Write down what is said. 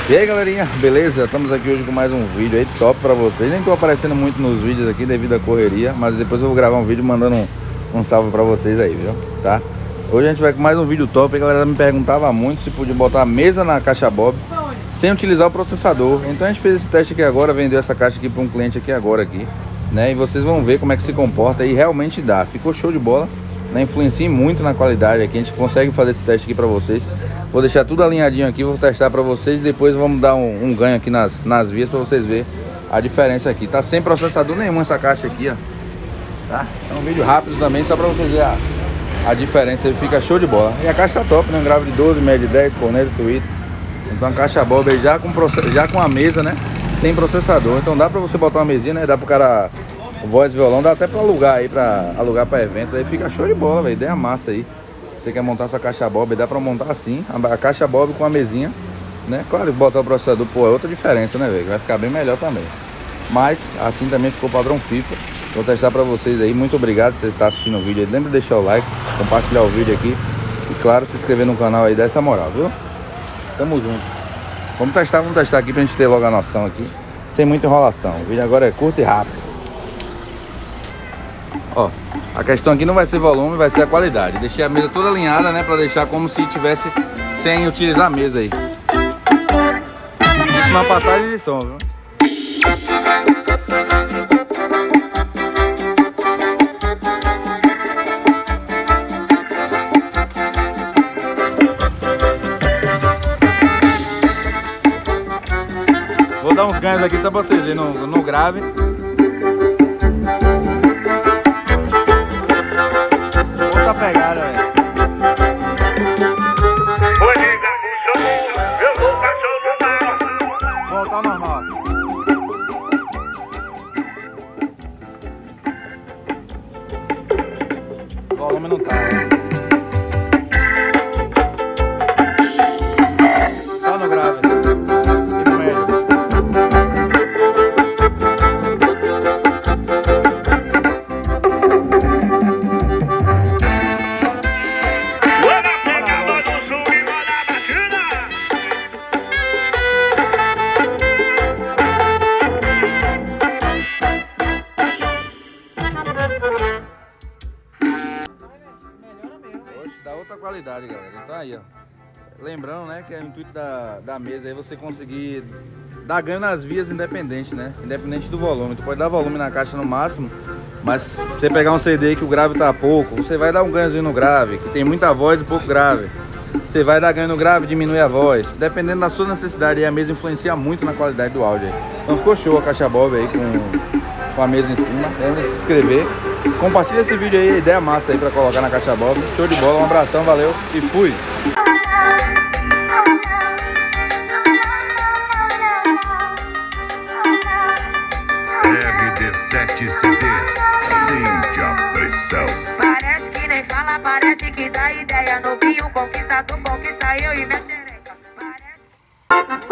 E aí galerinha, beleza? Estamos aqui hoje com mais um vídeo aí top pra vocês. Nem tô aparecendo muito nos vídeos aqui devido à correria, mas depois eu vou gravar um vídeo mandando um salve pra vocês aí, viu? Tá? Hoje a gente vai com mais um vídeo top. A galera me perguntava muito se podia botar a mesa na caixa Bob sem utilizar o processador. Então a gente fez esse teste aqui agora, vendeu essa caixa aqui pra um cliente aqui agora aqui, né? E vocês vão ver como é que se comporta e realmente dá. Ficou show de bola, né? Influencia muito na qualidade aqui. A gente consegue fazer esse teste aqui pra vocês. Vou deixar tudo alinhadinho aqui, vou testar pra vocês e depois vamos dar um ganho aqui nas vias pra vocês verem a diferença aqui. Tá sem processador nenhum essa caixa aqui, ó. Tá? É um vídeo rápido também, só pra vocês verem a diferença. Ele fica show de bola. E a caixa tá top, né? Um grave de 12, média de 10, corneta, tweet. Então a caixa Bob aí já com a mesa, né? Sem processador. Então dá pra você botar uma mesinha, né? Dá pro cara voz e violão, dá até pra alugar aí, alugar pra evento. Aí fica show de bola, velho. Ideia massa aí. Você quer montar sua caixa Bob, dá pra montar assim, a caixa Bob com a mesinha, né? Claro que botar o processador, pô, é outra diferença, né, velho? Vai ficar bem melhor também. Mas assim também ficou padrão FIFA. Vou testar pra vocês aí. Muito obrigado se você tá assistindo o vídeo aí. Lembra de deixar o like, compartilhar o vídeo aqui. E claro, se inscrever no canal aí, dá essa moral, viu? Tamo junto. Vamos testar aqui pra gente ter logo a noção aqui. Sem muita enrolação. O vídeo agora é curto e rápido. Ó, a questão aqui não vai ser volume, vai ser a qualidade. Deixei a mesa toda alinhada, né? Pra deixar como se tivesse sem utilizar a mesa aí. Isso na passagem de som, viu? Vou dar uns ganhos aqui só pra vocês verem no grave. Outra pegada, velho. Voltar ao normal. O volume não tá, né? Só no grave. E no médio. Dá outra qualidade, galera. Então aí, ó. Lembrando, né, que é o intuito da mesa aí você conseguir dar ganho nas vias independente, né? Independente do volume. Tu pode dar volume na caixa no máximo, mas se você pegar um CD aí que o grave tá pouco, você vai dar um ganhozinho no grave, que tem muita voz e pouco grave. Você vai dar ganho no grave, diminui a voz. Dependendo da sua necessidade, a mesa influencia muito na qualidade do áudio aí. Então ficou show a caixa Bob aí com a mesa em cima. Lembra de se inscrever. Compartilha esse vídeo aí, ideia massa aí pra colocar na caixa Bob. Show de bola, um abração, valeu e fui! RD7 CDs, sente a pressão. Parece que nem fala, parece que dá ideia. Novinho, conquista, tu conquista eu e minha xereca. Parece...